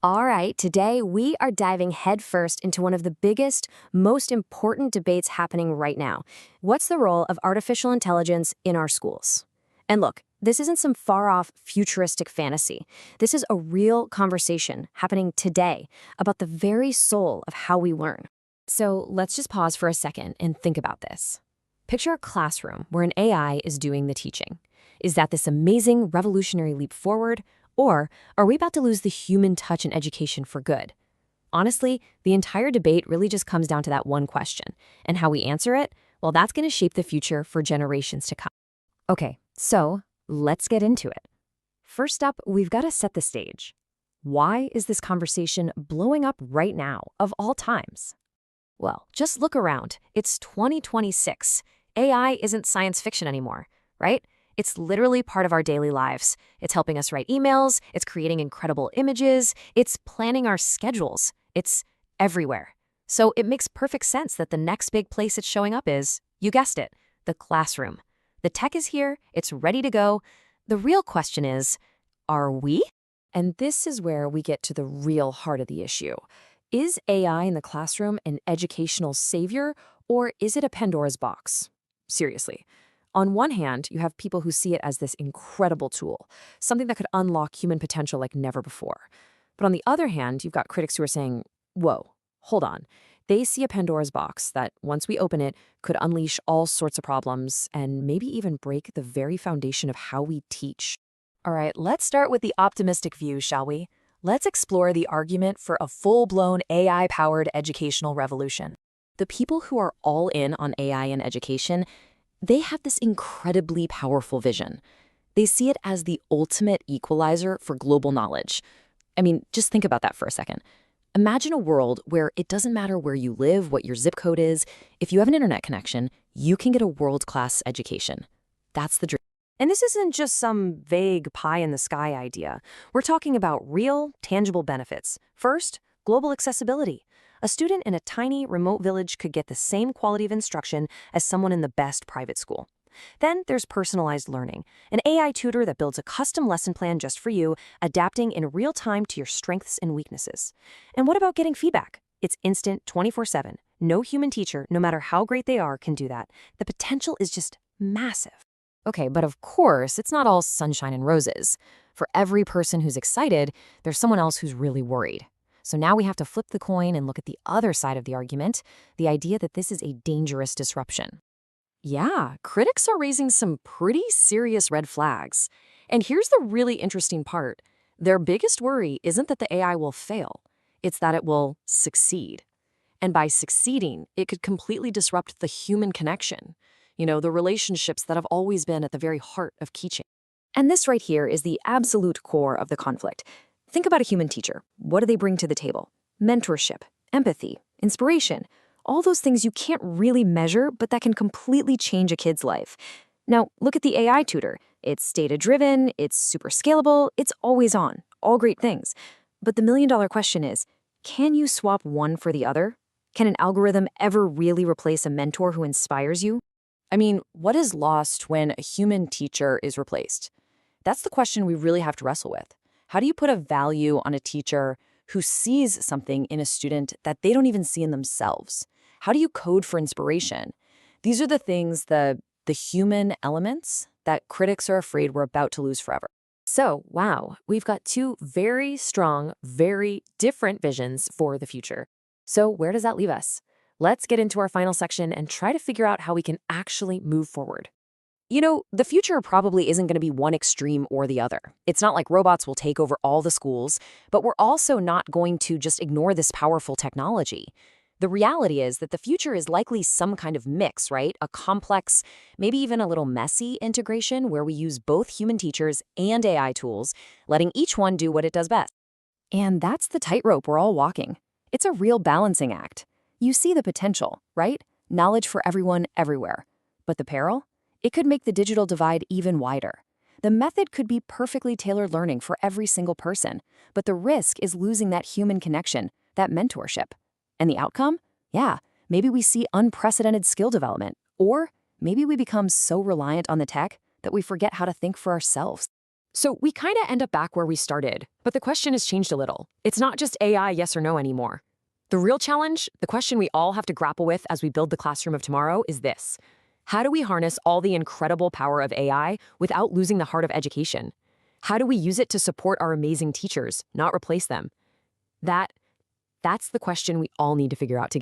All right, today we are diving headfirst into one of the biggest, most important debates happening right now. What's the role of artificial intelligence in our schools? And look, this isn't some far-off futuristic fantasy. This is a real conversation happening today about the very soul of how we learn. So let's just pause for a second and think about this. Picture a classroom where an AI is doing the teaching. Is that this amazing revolutionary leap forward? Or are we about to lose the human touch in education for good? Honestly, the entire debate really just comes down to that one question. And how we answer it, well, that's going to shape the future for generations to come. Okay, so let's get into it. First up, we've got to set the stage. Why is this conversation blowing up right now, of all times? Well, just look around. It's 2026. AI isn't science fiction anymore, right? It's literally part of our daily lives. It's helping us write emails, it's creating incredible images, it's planning our schedules. It's everywhere. So it makes perfect sense that the next big place it's showing up is, you guessed it, the classroom. The tech is here, it's ready to go. The real question is, are we? And this is where we get to the real heart of the issue. Is AI in the classroom an educational savior, or is it a Pandora's box? Seriously. On one hand, you have people who see it as this incredible tool, something that could unlock human potential like never before. But on the other hand, you've got critics who are saying, whoa, hold on. They see a Pandora's box that, once we open it, could unleash all sorts of problems and maybe even break the very foundation of how we teach. All right, let's start with the optimistic view, shall we? Let's explore the argument for a full-blown AI-powered educational revolution. The people who are all in on AI in education, they have this incredibly powerful vision. They see it as the ultimate equalizer for global knowledge. I mean, just think about that for a second. Imagine a world where it doesn't matter where you live, what your zip code is. If you have an internet connection, you can get a world-class education. That's the dream. And this isn't just some vague pie-in-the-sky idea. We're talking about real, tangible benefits. First, global accessibility. A student in a tiny, remote village could get the same quality of instruction as someone in the best private school. Then there's personalized learning, an AI tutor that builds a custom lesson plan just for you, adapting in real time to your strengths and weaknesses. And what about getting feedback? It's instant 24/7. No human teacher, no matter how great they are, can do that. The potential is just massive. Okay, but of course, it's not all sunshine and roses. For every person who's excited, there's someone else who's really worried. So now we have to flip the coin and look at the other side of the argument, the idea that this is a dangerous disruption. Yeah, critics are raising some pretty serious red flags. And here's the really interesting part. Their biggest worry isn't that the AI will fail. It's that it will succeed. And by succeeding, it could completely disrupt the human connection. The relationships that have always been at the very heart of teaching. And this right here is the absolute core of the conflict. Think about a human teacher. What do they bring to the table? Mentorship, empathy, inspiration, all those things you can't really measure, but that can completely change a kid's life. Now, look at the AI tutor. It's data-driven, it's super scalable, it's always on, all great things. But the million-dollar question is, can you swap one for the other? Can an algorithm ever really replace a mentor who inspires you? I mean, what is lost when a human teacher is replaced? That's the question we really have to wrestle with. How do you put a value on a teacher who sees something in a student that they don't even see in themselves? How do you code for inspiration? These are the things, the human elements that critics are afraid we're about to lose forever. So, wow, we've got two very strong, very different visions for the future. So where does that leave us? Let's get into our final section and try to figure out how we can actually move forward. The future probably isn't going to be one extreme or the other. It's not like robots will take over all the schools, but we're also not going to just ignore this powerful technology. The reality is that the future is likely some kind of mix, right? A complex, maybe even a little messy integration where we use both human teachers and AI tools, letting each one do what it does best. And that's the tightrope we're all walking. It's a real balancing act. You see the potential, right? Knowledge for everyone, everywhere. But the peril? It could make the digital divide even wider. The method could be perfectly tailored learning for every single person, but the risk is losing that human connection, that mentorship. And the outcome? Yeah, maybe we see unprecedented skill development, or maybe we become so reliant on the tech that we forget how to think for ourselves. So we kind of end up back where we started, but the question has changed a little. It's not just AI yes or no anymore. The real challenge, the question we all have to grapple with as we build the classroom of tomorrow is this. How do we harness all the incredible power of AI without losing the heart of education? How do we use it to support our amazing teachers, not replace them? That's the question we all need to figure out together.